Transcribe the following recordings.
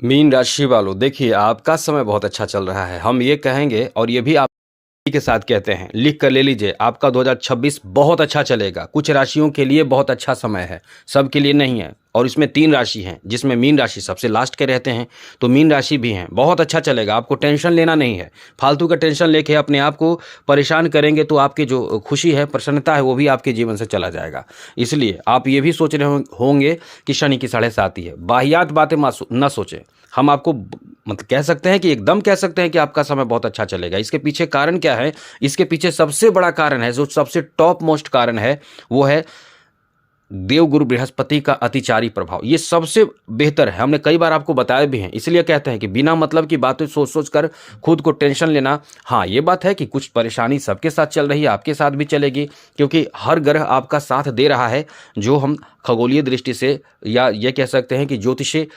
Mean राशि वालों, देखिए आपका समय बहुत अच्छा चल रहा है। हम ये कहेंगे और ये भी आप के साथ कहते हैं, लिख कर ले लीजिए, आपका 2026 बहुत अच्छा चलेगा। कुछ राशियों के लिए बहुत अच्छा समय है, सबके लिए नहीं है। और इसमें 3 राशि हैं, जिसमें मीन राशि सबसे लास्ट के रहते हैं, तो मीन राशि भी हैं। बहुत अच्छा चलेगा, आपको टेंशन लेना नहीं है। फालतू का टेंशन लेके अपने आप को परेशान करेंगे तो आपकी जो खुशी है, प्रसन्नता है, वो भी आपके जीवन से चला जाएगा। इसलिए आप ये भी सोच रहे होंगे कि शनि की 7.5 है। वाहियात बातें ना सोचें। हम आपको मतलब कह सकते हैं कि एकदम कह सकते हैं कि आपका समय बहुत अच्छा चलेगा। इसके पीछे कारण क्या है? इसके पीछे सबसे बड़ा कारण है, जो सबसे टॉप मोस्ट कारण है, वो है देवगुरु बृहस्पति का अतिचारी प्रभाव। ये सबसे बेहतर है, हमने कई बार आपको बताया भी है। इसलिए कहते हैं कि बिना मतलब की बातें सोच सोच कर खुद को टेंशन लेना। हाँ, ये बात है कि कुछ परेशानी सबके साथ चल रही है, आपके साथ भी चलेगी, क्योंकि हर ग्रह आपका साथ दे रहा है। जो हम खगोलीय दृष्टि से या ये कह सकते हैं कि ज्योतिषीय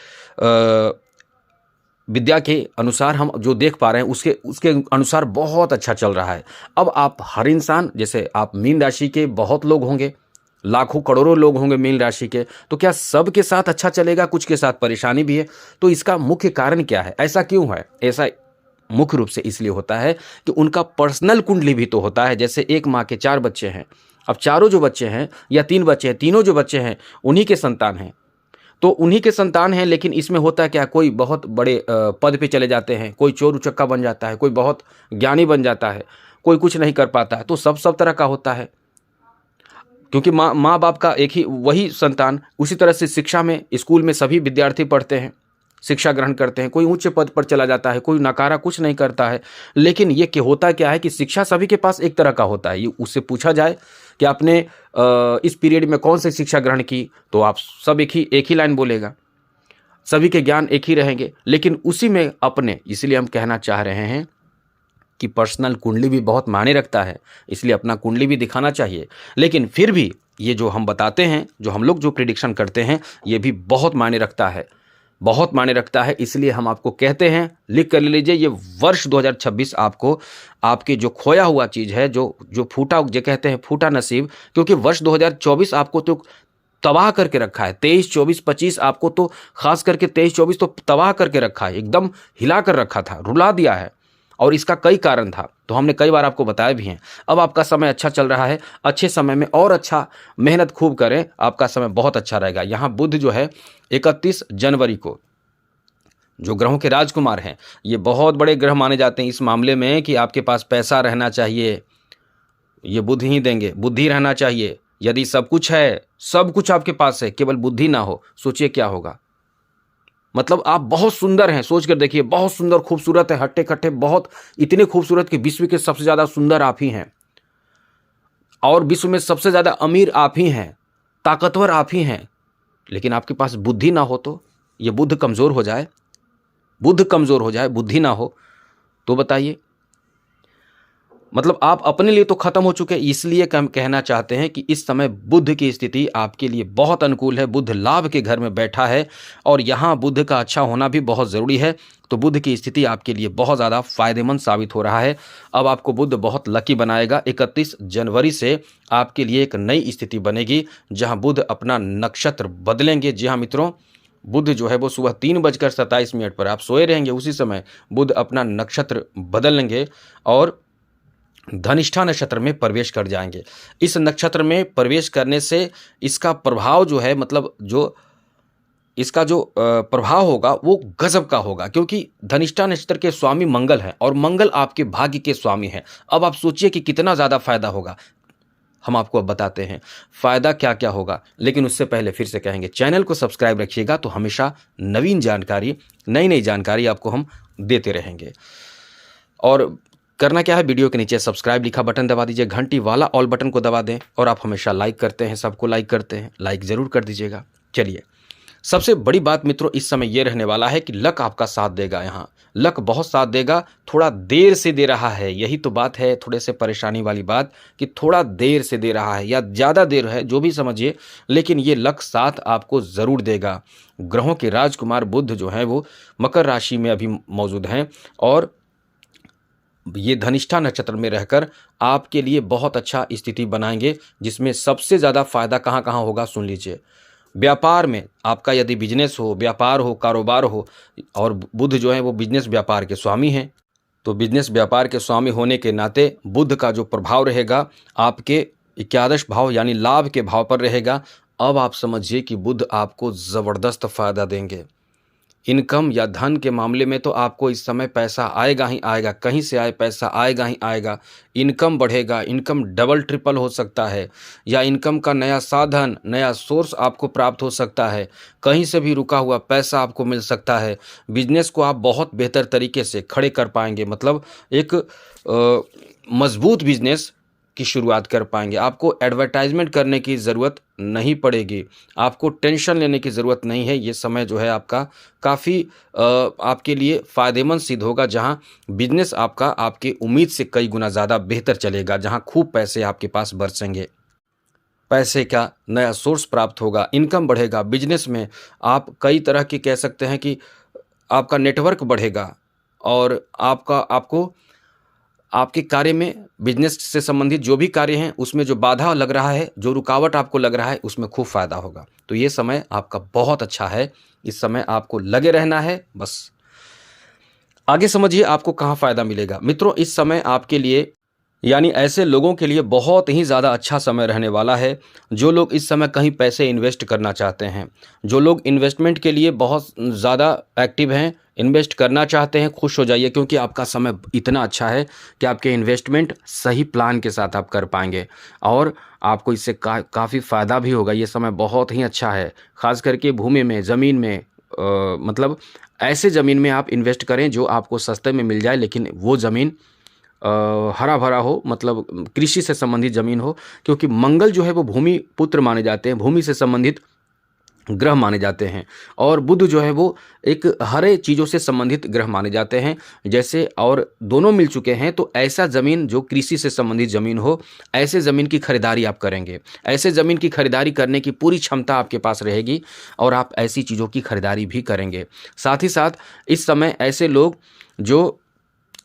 विद्या के अनुसार हम जो देख पा रहे हैं, उसके उसके अनुसार बहुत अच्छा चल रहा है। अब आप हर इंसान, जैसे आप मीन राशि के बहुत लोग होंगे, लाखों करोड़ों लोग होंगे मीन राशि के, तो क्या सबके साथ अच्छा चलेगा? कुछ के साथ परेशानी भी है। तो इसका मुख्य कारण क्या है? ऐसा क्यों है? ऐसा मुख्य रूप से इसलिए होता है कि उनका पर्सनल कुंडली भी तो होता है। जैसे एक माँ के 4 बच्चे हैं, अब चारों जो बच्चे हैं या 3 बच्चे हैं, तीनों जो बच्चे हैं उन्हीं के संतान हैं। तो उन्हीं के संतान हैं, लेकिन इसमें होता क्या, कोई बहुत बड़े पद पे चले जाते हैं, कोई चोर उचक्का बन जाता है, कोई बहुत ज्ञानी बन जाता है, कोई कुछ नहीं कर पाता है। तो सब तरह का होता है, क्योंकि माँ बाप का एक ही वही संतान। उसी तरह से शिक्षा में, स्कूल में सभी विद्यार्थी पढ़ते हैं, शिक्षा ग्रहण करते हैं, कोई ऊंचे पद पर चला जाता है, कोई नकारा कुछ नहीं करता है। लेकिन ये क्या होता क्या है कि शिक्षा सभी के पास एक तरह का होता है। ये उससे पूछा जाए कि आपने इस पीरियड में कौन सी शिक्षा ग्रहण की, तो आप सब एक ही लाइन बोलेगा, सभी के ज्ञान एक ही रहेंगे। लेकिन उसी में अपने, इसलिए हम कहना चाह रहे हैं कि पर्सनल कुंडली भी बहुत मायने रखता है, इसलिए अपना कुंडली भी दिखाना चाहिए। लेकिन फिर भी ये जो हम बताते हैं, जो हम लोग जो प्रिडिक्शन करते हैं, ये भी बहुत मायने रखता है, बहुत मायने रखता है। इसलिए हम आपको कहते हैं, लिख कर ले लीजिए, ये वर्ष 2026 आपको आपके जो खोया हुआ चीज़ है, जो जो फूटा, जो कहते हैं फूटा नसीब, क्योंकि वर्ष 2024 आपको तो तबाह करके रखा है। 23, 24, 25 आपको तो, खास करके 23, 24 तो तबाह करके रखा है, एकदम हिला कर रखा था, रुला दिया है। और इसका कई कारण था, तो हमने कई बार आपको बताया भी हैं। अब आपका समय अच्छा चल रहा है, अच्छे समय में और अच्छा मेहनत खूब करें, आपका समय बहुत अच्छा रहेगा। यहाँ बुध जो है 31 जनवरी को, जो ग्रहों के राजकुमार हैं, ये बहुत बड़े ग्रह माने जाते हैं इस मामले में कि आपके पास पैसा रहना चाहिए, ये बुध ही देंगे। बुद्धि रहना चाहिए। यदि सब कुछ है, सब कुछ आपके पास है, केवल बुद्धि ना हो, सोचिए क्या होगा। मतलब आप बहुत सुंदर हैं, सोच कर देखिए, बहुत सुंदर, खूबसूरत है, हट्टे कट्टे, बहुत इतने खूबसूरत कि विश्व के सबसे ज़्यादा सुंदर आप ही हैं, और विश्व में सबसे ज़्यादा अमीर आप ही हैं, ताकतवर आप ही हैं। लेकिन आपके पास बुद्धि ना हो, तो ये बुद्ध कमज़ोर हो जाए, बुद्ध कमज़ोर हो जाए, बुद्धि ना हो, तो बताइए। मतलब आप अपने लिए तो खत्म हो चुके हैं। इसलिए हम कहना चाहते हैं कि इस समय बुध की स्थिति आपके लिए बहुत अनुकूल है। बुध लाभ के घर में बैठा है, और यहाँ बुध का अच्छा होना भी बहुत ज़रूरी है। तो बुध की स्थिति आपके लिए बहुत ज़्यादा फायदेमंद साबित हो रहा है। अब आपको बुध बहुत लकी बनाएगा। 31 जनवरी से आपके लिए एक नई स्थिति बनेगी, जहाँ बुध अपना नक्षत्र बदलेंगे। जी हाँ मित्रों, बुध जो है वो सुबह 3:27 पर, आप सोए रहेंगे उसी समय बुध अपना नक्षत्र बदल लेंगे और धनिष्ठा नक्षत्र में प्रवेश कर जाएंगे। इस नक्षत्र में प्रवेश करने से इसका प्रभाव जो है, मतलब जो इसका जो प्रभाव होगा वो गजब का होगा, क्योंकि धनिष्ठा नक्षत्र के स्वामी मंगल हैं, और मंगल आपके भाग्य के स्वामी हैं। अब आप सोचिए कि कितना ज़्यादा फायदा होगा। हम आपको अब बताते हैं फ़ायदा क्या क्या होगा, लेकिन उससे पहले फिर से कहेंगे, चैनल को सब्सक्राइब रखिएगा, तो हमेशा नवीन जानकारी, नई नई जानकारी आपको हम देते रहेंगे। और करना क्या है, वीडियो के नीचे सब्सक्राइब लिखा बटन दबा दीजिए, घंटी वाला ऑल बटन को दबा दें। और आप हमेशा लाइक करते हैं, सबको लाइक करते हैं, लाइक ज़रूर कर दीजिएगा। चलिए, सबसे बड़ी बात मित्रों इस समय ये रहने वाला है कि लक आपका साथ देगा। यहाँ लक बहुत साथ देगा, थोड़ा देर से दे रहा है, यही तो बात है, थोड़े से परेशानी वाली बात कि थोड़ा देर से दे रहा है या ज़्यादा देर है, जो भी समझिए, लेकिन ये लक साथ आपको ज़रूर देगा। ग्रहों के राजकुमार बुध जो हैं वो मकर राशि में अभी मौजूद हैं, और ये धनिष्ठा नक्षत्र में रहकर आपके लिए बहुत अच्छा स्थिति बनाएंगे, जिसमें सबसे ज़्यादा फायदा कहाँ कहाँ होगा सुन लीजिए। व्यापार में आपका यदि बिजनेस हो, व्यापार हो, कारोबार हो, और बुध जो है वो बिजनेस व्यापार के स्वामी हैं, तो बिजनेस व्यापार के स्वामी होने के नाते बुध का जो प्रभाव रहेगा आपके एकादश भाव यानी लाभ के भाव पर रहेगा। अब आप समझिए कि बुध आपको ज़बरदस्त फायदा देंगे। इनकम या धन के मामले में तो आपको इस समय पैसा आएगा ही आएगा, कहीं से आए पैसा आएगा ही आएगा। इनकम बढ़ेगा, इनकम डबल ट्रिपल हो सकता है, या इनकम का नया साधन, नया सोर्स आपको प्राप्त हो सकता है। कहीं से भी रुका हुआ पैसा आपको मिल सकता है। बिजनेस को आप बहुत बेहतर तरीके से खड़े कर पाएंगे, मतलब एक मजबूत बिजनेस की शुरुआत कर पाएंगे। आपको एडवर्टाइजमेंट करने की ज़रूरत नहीं पड़ेगी, आपको टेंशन लेने की ज़रूरत नहीं है। ये समय जो है आपका काफ़ी आपके लिए फ़ायदेमंद सिद्ध होगा, जहां बिजनेस आपका आपके उम्मीद से कई गुना ज़्यादा बेहतर चलेगा, जहां खूब पैसे आपके पास बरसेंगे, पैसे का नया सोर्स प्राप्त होगा, इनकम बढ़ेगा। बिजनेस में आप कई तरह की कह सकते हैं कि आपका नेटवर्क बढ़ेगा, और आपको आपके कार्य में, बिजनेस से संबंधित जो भी कार्य हैं उसमें जो बाधा लग रहा है, जो रुकावट आपको लग रहा है, उसमें खूब फायदा होगा। तो ये समय आपका बहुत अच्छा है। इस समय आपको लगे रहना है बस। आगे समझिए आपको कहाँ फायदा मिलेगा। मित्रों, इस समय आपके लिए यानी ऐसे लोगों के लिए बहुत ही ज़्यादा अच्छा समय रहने वाला है जो लोग इस समय कहीं पैसे इन्वेस्ट करना चाहते हैं, जो लोग इन्वेस्टमेंट के लिए बहुत ज़्यादा एक्टिव हैं, इन्वेस्ट करना चाहते हैं। खुश हो जाइए, क्योंकि आपका समय इतना अच्छा है कि आपके इन्वेस्टमेंट सही प्लान के साथ आप कर पाएंगे, और आपको इससे काफ़ी फ़ायदा भी होगा। ये समय बहुत ही अच्छा है, ख़ास करके भूमि में, ज़मीन में, मतलब ऐसे ज़मीन में आप इन्वेस्ट करें जो आपको सस्ते में मिल जाए, लेकिन वो ज़मीन हरा भरा हो, मतलब कृषि से संबंधित ज़मीन हो, क्योंकि मंगल जो है वो भूमि पुत्र माने जाते हैं, भूमि से संबंधित ग्रह माने जाते हैं, और बुध जो है वो एक हरे चीज़ों से संबंधित ग्रह माने जाते हैं। जैसे और दोनों मिल चुके हैं, तो ऐसा ज़मीन जो कृषि से संबंधित ज़मीन हो, ऐसे ज़मीन की खरीदारी आप करेंगे। ऐसे ज़मीन की खरीदारी करने की पूरी क्षमता आपके पास रहेगी, और आप ऐसी चीज़ों की खरीदारी भी करेंगे। साथ ही साथ इस समय ऐसे लोग जो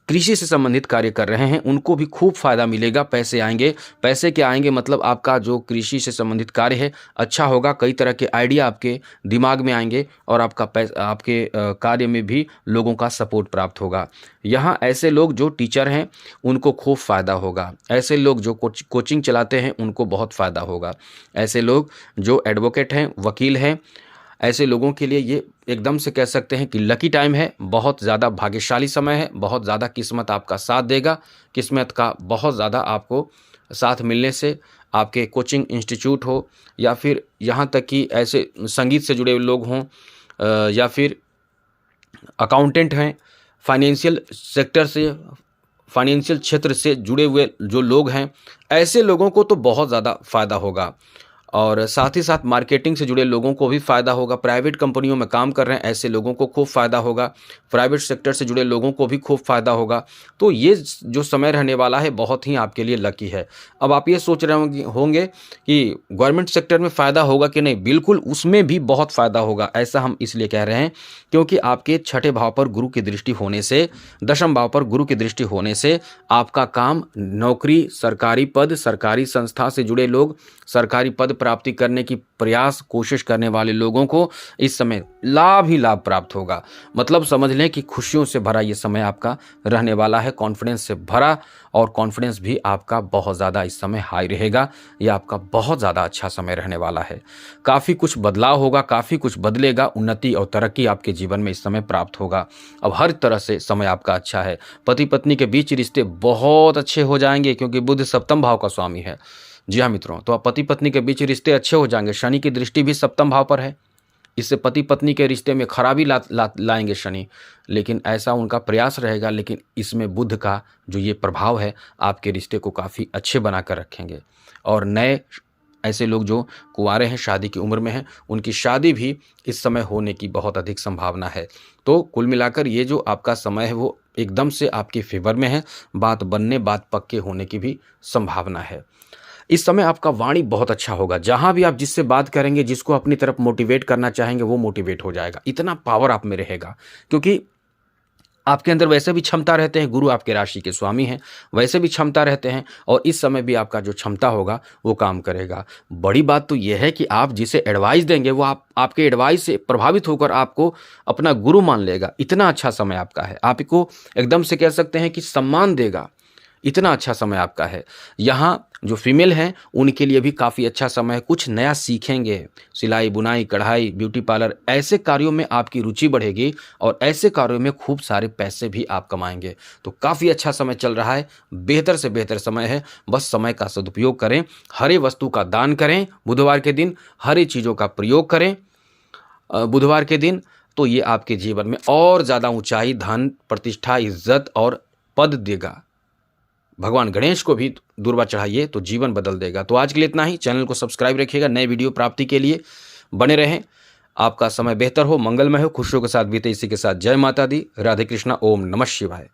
कृषि से संबंधित कार्य कर रहे हैं उनको भी खूब फायदा मिलेगा, पैसे आएंगे। पैसे क्या आएंगे, मतलब आपका जो कृषि से संबंधित कार्य है अच्छा होगा, कई तरह के आइडिया आपके दिमाग में आएंगे, और आपके कार्य में भी लोगों का सपोर्ट प्राप्त होगा। यहाँ ऐसे लोग जो टीचर हैं उनको खूब फ़ायदा होगा, ऐसे लोग जो कोचिंग चलाते हैं उनको बहुत फ़ायदा होगा, ऐसे लोग जो एडवोकेट हैं, वकील हैं, ऐसे लोगों के लिए ये एकदम से कह सकते हैं कि लकी टाइम है, बहुत ज़्यादा भाग्यशाली समय है, बहुत ज़्यादा किस्मत आपका साथ देगा। किस्मत का बहुत ज़्यादा आपको साथ मिलने से आपके कोचिंग इंस्टीट्यूट हो, या फिर यहाँ तक कि ऐसे संगीत से जुड़े लोग हों, या फिर अकाउंटेंट हैं, फाइनेंशियल सेक्टर से, फाइनेंशियल क्षेत्र से जुड़े हुए जो लोग हैं, ऐसे लोगों को तो बहुत ज़्यादा फ़ायदा होगा। और साथ ही साथ मार्केटिंग से जुड़े लोगों को भी फ़ायदा होगा। प्राइवेट कंपनियों में काम कर रहे हैं ऐसे लोगों को खूब फ़ायदा होगा। प्राइवेट सेक्टर से जुड़े लोगों को भी खूब फ़ायदा होगा। तो ये जो समय रहने वाला है बहुत ही आपके लिए लकी है। अब आप ये सोच रहे होंगे कि गवर्नमेंट सेक्टर में फ़ायदा होगा कि नहीं, बिल्कुल उसमें भी बहुत फ़ायदा होगा। ऐसा हम इसलिए कह रहे हैं क्योंकि आपके छठे भाव पर गुरु की दृष्टि होने से, दशम भाव पर गुरु की दृष्टि होने से आपका काम, नौकरी, सरकारी पद, सरकारी संस्था से जुड़े लोग, सरकारी पद प्राप्ति करने की प्रयास कोशिश करने वाले लोगों को इस समय लाभ ही लाभ प्राप्त होगा। मतलब समझ लें कि खुशियों से भरा ये समय आपका रहने वाला है, कॉन्फिडेंस से भरा, और कॉन्फिडेंस भी आपका बहुत ज़्यादा इस समय हाई रहेगा। यह आपका बहुत ज़्यादा अच्छा समय रहने वाला है। काफ़ी कुछ बदलाव होगा, काफ़ी कुछ बदलेगा, उन्नति और तरक्की आपके जीवन में इस समय प्राप्त होगा। अब हर तरह से समय आपका अच्छा है। पति पत्नी के बीच रिश्ते बहुत अच्छे हो जाएंगे क्योंकि बुध सप्तम भाव का स्वामी है। जी हाँ मित्रों, तो अब पति पत्नी के बीच रिश्ते अच्छे हो जाएंगे। शनि की दृष्टि भी सप्तम भाव पर है, इससे पति पत्नी के रिश्ते में खराबी लाएंगे शनि, लेकिन ऐसा उनका प्रयास रहेगा। लेकिन इसमें बुध का जो ये प्रभाव है आपके रिश्ते को काफ़ी अच्छे बना कर रखेंगे। और नए ऐसे लोग जो कुंवारे हैं, शादी की उम्र में हैं, उनकी शादी भी इस समय होने की बहुत अधिक संभावना है। तो कुल मिलाकर ये जो आपका समय है वो एकदम से आपके फेवर में है। बात बनने, बात पक्के होने की भी संभावना है। इस समय आपका वाणी बहुत अच्छा होगा। जहां भी आप जिससे बात करेंगे, जिसको अपनी तरफ मोटिवेट करना चाहेंगे, वो मोटिवेट हो जाएगा। इतना पावर आप में रहेगा क्योंकि आपके अंदर वैसे भी क्षमता रहते हैं, गुरु आपके राशि के स्वामी हैं, वैसे भी क्षमता रहते हैं और इस समय भी आपका जो क्षमता होगा वो काम करेगा। बड़ी बात तो ये है कि आप जिसे एडवाइस देंगे वो आपके एडवाइस से प्रभावित होकर आपको अपना गुरु मान लेगा। इतना अच्छा समय आपका है, आपको एकदम से कह सकते हैं कि सम्मान देगा। इतना अच्छा समय आपका है। यहाँ जो फीमेल हैं उनके लिए भी काफ़ी अच्छा समय है, कुछ नया सीखेंगे, सिलाई बुनाई कढ़ाई ब्यूटी पार्लर, ऐसे कार्यों में आपकी रुचि बढ़ेगी और ऐसे कार्यों में खूब सारे पैसे भी आप कमाएंगे। तो काफ़ी अच्छा समय चल रहा है, बेहतर से बेहतर समय है, बस समय का सदुपयोग करें, हरे वस्तु का दान करें, बुधवार के दिन हरी चीज़ों का प्रयोग करें बुधवार के दिन, तो ये आपके जीवन में और ज़्यादा ऊंचाई, धन, प्रतिष्ठा, इज्जत और पद देगा। भगवान गणेश को भी दूर्वा चढ़ाइए तो जीवन बदल देगा। तो आज के लिए इतना ही। चैनल को सब्सक्राइब रखिएगा, नए वीडियो प्राप्ति के लिए बने रहें। आपका समय बेहतर हो, मंगलमय हो, खुशियों के साथ बीते। इसी के साथ जय माता दी, राधे कृष्णा, ओम नमः शिवाय।